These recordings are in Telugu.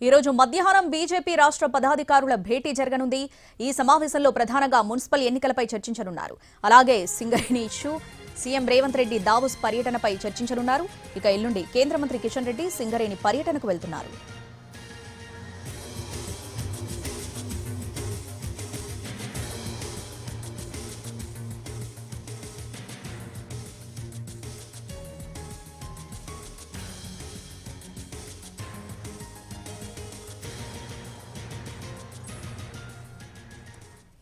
ఈరోజు మధ్యాహ్నం బీజేపీ రాష్ట్ర పదాధికారుల భేటీ జరగనుంది. ఈ సమావేశంలో ప్రధానంగా మున్సిపల్ ఎన్నికలపై చర్చించనున్నారు. అలాగే Singareni issue, CM Revanth Reddy Davos పర్యటనపై చర్చించనున్నారు. ఇక ఎల్లుండి కేంద్ర మంత్రి కిషన్ రెడ్డి సింగరేణి పర్యటనకు వెళ్తున్నారు.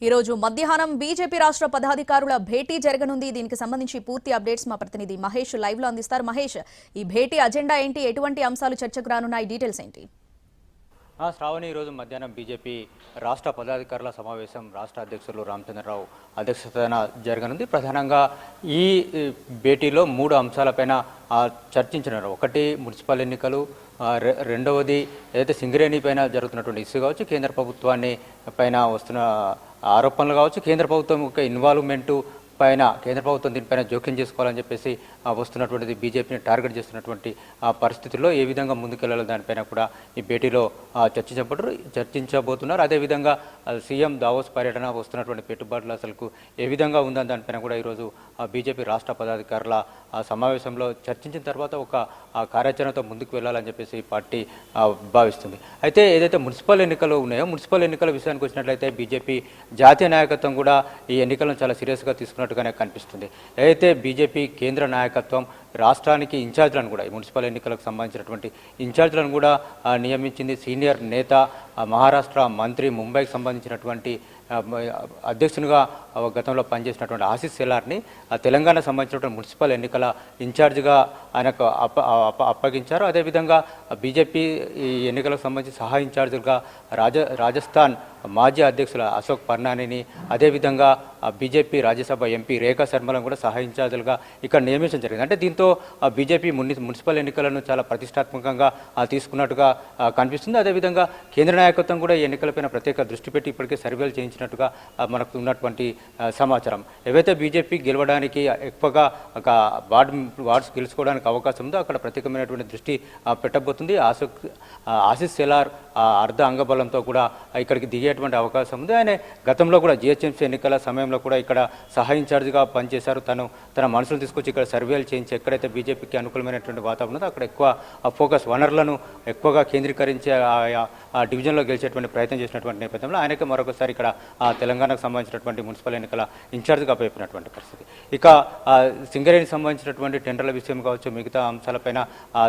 ఈరోజు మధ్యాహ్నం బీజేపీ రాష్ట్ర పదాధికారుల భేటీ జరగనుంది. దీనికి సంబంధించి పూర్తి అప్డేట్స్ మా ప్రతినిధి మహేష్ లైవ్ లో అందిస్తారు. మహేష్, ఈ భేటీ అజెండా ఏంటి, ఎటువంటి అంశాలు చర్చకు రానున్నాయి, డీటెయిల్స్ ఏంటి? శ్రావణి, ఈరోజు మధ్యాహ్నం బీజేపీ రాష్ట్ర పదాధికారుల సమావేశం రాష్ట్ర అధ్యక్షులు రామచంద్రరావు అధ్యక్షతన జరగనుంది. ప్రధానంగా ఈ భేటీలో 3 అంశాలపైన చర్చించనున్నారు. ఒకటి మున్సిపల్ ఎన్నికలు, రెండవది ఏదైతే సింగరేణి పైన జరుగుతున్నటువంటి ఇష్యూ కావచ్చు, కేంద్ర ప్రభుత్వాన్ని పైన వస్తున్న ఆరోపణలు కావచ్చు, కేంద్ర ప్రభుత్వం యొక్క ఇన్వాల్వ్మెంటు పైన కేంద్ర ప్రభుత్వం దీనిపైన జోక్యం చేసుకోవాలని చెప్పేసి వస్తున్నటువంటిది బీజేపీని టార్గెట్ చేస్తున్నటువంటి పరిస్థితుల్లో ఏ విధంగా ముందుకెళ్లాలో దానిపైన కూడా ఈ భేటీలో చర్చించబోతున్నారు. అదేవిధంగా సీఎం దావోస్ పర్యటన, వస్తున్నటువంటి పెట్టుబడులు అసలుకు ఏ విధంగా ఉందని దానిపైన కూడా ఈరోజు బీజేపీ రాష్ట్ర పదాధికారుల సమావేశంలో చర్చించిన తర్వాత ఒక కార్యాచరణతో ముందుకు వెళ్ళాలని చెప్పేసి పార్టీ భావిస్తుంది. అయితే ఏదైతే మున్సిపల్ ఎన్నికలు ఉన్నాయో, మున్సిపల్ ఎన్నికల విషయానికి వచ్చినట్లయితే బీజేపీ జాతీయ నాయకత్వం కూడా ఈ ఎన్నికలను చాలా సీరియస్గా తీసుకున్నట్టుగానే కనిపిస్తుంది. ఏదైతే బీజేపీ కేంద్ర నాయకత్వం రాష్ట్రానికి ఇన్ఛార్జ్లను కూడా, ఈ మున్సిపల్ ఎన్నికలకు సంబంధించినటువంటి ఇన్ఛార్జ్లను కూడా నియమించింది. సీనియర్ నేత, మహారాష్ట్ర మంత్రి, ముంబైకి సంబంధించినటువంటి అధ్యక్షునిగా గతంలో పనిచేసినటువంటి ఆశీష్ సెలార్ని తెలంగాణకు సంబంధించినటువంటి మున్సిపల్ ఎన్నికల ఇన్ఛార్జ్గా ఆయనకు అప్పగించారు. అదేవిధంగా బీజేపీ ఈ ఎన్నికలకు సంబంధించి సహాయ ఇన్ఛార్జులుగా రాజస్థాన్ మాజీ అధ్యక్షుల అశోక్ పర్నానిని, అదేవిధంగా బీజేపీ రాజ్యసభ ఎంపీ రేఖా శర్మలను కూడా సహాయ ఇన్ఛార్జులుగా ఇక్కడ నియమించడం జరిగింది. అంటే దీంతో బీజేపీ మున్సిపల్ ఎన్నికలను చాలా ప్రతిష్టాత్మకంగా తీసుకున్నట్టుగా కనిపిస్తుంది. అదేవిధంగా కేంద్ర నాయకత్వం కూడా ఈ ఎన్నికలపైన ప్రత్యేక దృష్టి పెట్టి ఇప్పటికే సర్వేలు చేయించినట్టుగా మనకు ఉన్నటువంటి సమాచారం. ఏవైతే బీజేపీ గెలవడానికి ఎక్కువగా ఒక వార్డ్స్ గెలుచుకోవడానికి అవకాశం ఉందో అక్కడ ప్రత్యేకమైనటువంటి దృష్టి పెట్టబోతుంది. ఆశీష్ సెలార్ అర్ధ అంగబలంతో కూడా ఇక్కడికి దిగేటువంటి అవకాశం ఉంది. ఆయన గతంలో కూడా జిహెచ్ఎంసీ ఎన్నికల సమయంలో కూడా ఇక్కడ సహాయ ఇన్ఛార్జిగా పనిచేశారు. తన మనసును తీసుకొచ్చి ఇక్కడ సర్వేలు చేయించి ఎక్కడైతే బీజేపీకి అనుకూలమైనటువంటి వాతావరణం ఉందో అక్కడ ఎక్కువ ఫోకస్, వనరులను ఎక్కువగా కేంద్రీకరించే ఆ డివిజన్లో గెలిచేటువంటి ప్రయత్నం చేసినటువంటి నేపథ్యంలో ఆయనకి మరొకసారి ఇక్కడ తెలంగాణకు సంబంధించినటువంటి మున్సిపల్ ఎన్నికల ఇన్ఛార్జ్గా అయిపోయినటువంటి పరిస్థితి. ఇక సింగరేణికి సంబంధించినటువంటి టెండర్ల విషయం కావచ్చు, మిగతా అంశాలపైన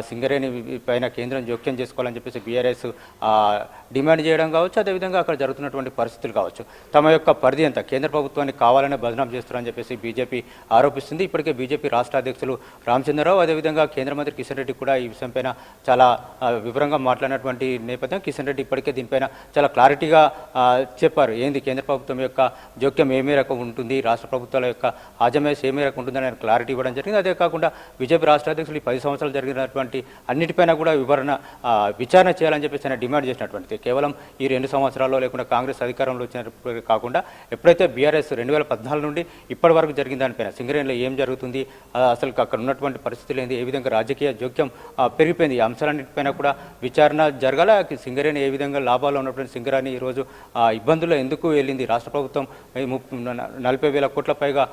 సింగరేణి పైన కేంద్రం జోక్యం చేసుకోవాలని చెప్పేసి బీఆర్ఎస్ డిమాండ్ చేయడం కావచ్చు, అదేవిధంగా అక్కడ జరుగుతున్నటువంటి పరిస్థితులు కావచ్చు, తమ యొక్క పరిధి అంతా కేంద్ర ప్రభుత్వాన్ని కావాలనే బదనాం చేస్తున్నారని చెప్పేసి బీజేపీ ఆరోపిస్తుంది. ఇప్పటికే బీజేపీ రాష్ట్ర అధ్యక్షులు రామచంద్రరావు, అదేవిధంగా కేంద్ర మంత్రి కిషన్ రెడ్డి కూడా ఈ విషయంపైన చాలా వివరంగా మాట్లాడినటువంటి నేపథ్యం. కిషన్ రెడ్డి ఇప్పటికే దీనిపైన చాలా క్లారిటీగా చెప్పారు. ఏంది కేంద్ర ప్రభుత్వం యొక్క జోక్యం ఏ మేరకు ఉంటుంది, రాష్ట్ర ప్రభుత్వాల యొక్క ఆజమాయిషి ఏ మేరకు ఉంటుందని ఆయన క్లారిటీ ఇవ్వడం జరిగింది. అదే కాకుండా బీజేపీ రాష్ట్ర అధ్యక్షులు ఈ 10 సంవత్సరాలు జరిగినటువంటి అన్నిటిపైన కూడా విచారణ చేయాలని చెప్పేసి ఆయన డిమాండ్ చేసినటువంటిది. కేవలం ఈ 2 సంవత్సరాల్లో లేకుండా కాంగ్రెస్ అధికారంలో వచ్చినప్పుడు కాకుండా ఎప్పుడైతే బీఆర్ఎస్ 2014 నుండి ఇప్పటి వరకు జరిగిన దానిపైన సింగరేణిలో ఏం జరుగుతుంది, అసలు అక్కడ ఉన్నటువంటి పరిస్థితులు ఏంది, ఏ విధంగా రాజకీయ జోక్యం పెరిగిపోయింది, ఈ అంశాలన్నింటిపైన కూడా విచారణ జరగాల. సింగరేణి ఏ విధంగా లాభాలు ఉన్నటువంటి సింగరేణి ఈరోజు ఇబ్బందుల్లో ఎందుకు వెళ్ళింది, రాష్ట్ర ప్రభుత్వం 40,000 కోట్ల పైగా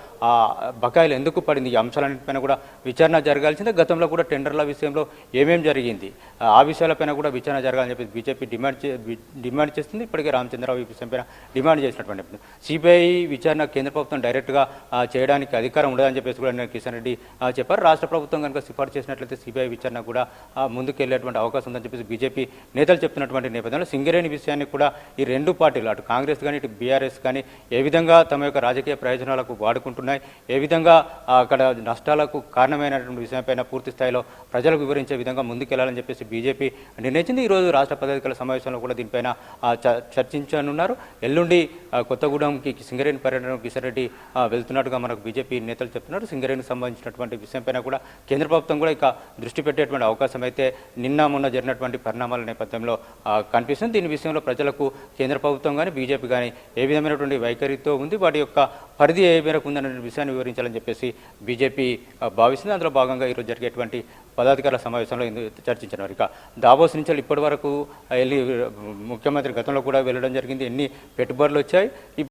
బకాయిలు ఎందుకు పడింది, ఈ అంశాలన్నింటిపైన కూడా విచారణ జరగాల్సిందే. గతంలో కూడా టెండర్ల విషయంలో ఏమేమి జరిగింది, ఆ విషయాలపైన కూడా విచారణ జరగాలని చెప్పి బీజేపీ డిమాండ్ చేస్తుంది. ఇప్పటికే రామచంద్రరావు ఈ విషయంపైన డిమాండ్ చేసినటువంటి సిబిఐ విచారణ కేంద్ర ప్రభుత్వం డైరెక్ట్గా చేయడానికి అధికారం ఉండదని చెప్పేసి కూడా కిషన్ రెడ్డి చెప్పారు. రాష్ట్ర ప్రభుత్వం కనుక సిఫార్సు చేసినట్లయితే సిబిఐ విచారణ కూడా ముందుకెళ్లేటువంటి అవకాశం ఉందని చెప్పేసి బీజేపీ నేతలు చెప్తున్నటువంటి నేపథ్యంలో సింగరేణి విషయాన్ని కూడా ఈ 2 పార్టీలు, అటు కాంగ్రెస్ కానీ ఇటు బీఆర్ఎస్ కానీ ఏ విధంగా తమ యొక్క రాజకీయ ప్రయోజనాలకు వాడుకుంటున్నాయి, ఏ విధంగా అక్కడ నష్టాలకు కారణమైనటువంటి విషయంపైన పూర్తి స్థాయిలో ప్రజలకు వివరించే విధంగా ముందుకెళ్లాలని చెప్పేసి బీజేపీ నిర్ణయించింది. ఈరోజు రాష్ట్ర పదాధికారుల సమావేశంలో కూడా దీనిపైన చర్చించనున్నారు. ఎల్లుండి కొత్తగూడెంకి సింగరేణి పర్యటనకు కిషన్ రెడ్డి వెళ్తున్నట్టుగా మనకు బీజేపీ నేతలు చెప్తున్నారు. సింగరేణికి సంబంధించినటువంటి విషయంపైన కూడా కేంద్ర ప్రభుత్వం కూడా ఇక దృష్టి పెట్టేటువంటి అవకాశం అయితే మొన్న జరిగినటువంటి పరిణామాల నేపథ్యంలో కనిపిస్తుంది. దీని విషయంలో ప్రజలకు కేంద్ర ప్రభుత్వం కానీ బీజేపీ కానీ ఏ విధమైనటువంటి వైఖరితో ఉంది, వాటి యొక్క పరిధి ఏ మేరకు ఉందనే విషయాన్ని వివరించాలని చెప్పేసి బీజేపీ భావిస్తుంది. అందులో భాగంగా ఈరోజు జరిగేటువంటి పదాధికారుల సమావేశంలో చర్చించినారు. ఇక దావోస్ నుంచి ఇప్పటి వరకు వెళ్ళి ముఖ్యమంత్రి గతంలో కూడా వెళ్ళడం జరిగింది. ఎన్ని పెట్టుబడులు వచ్చాయి,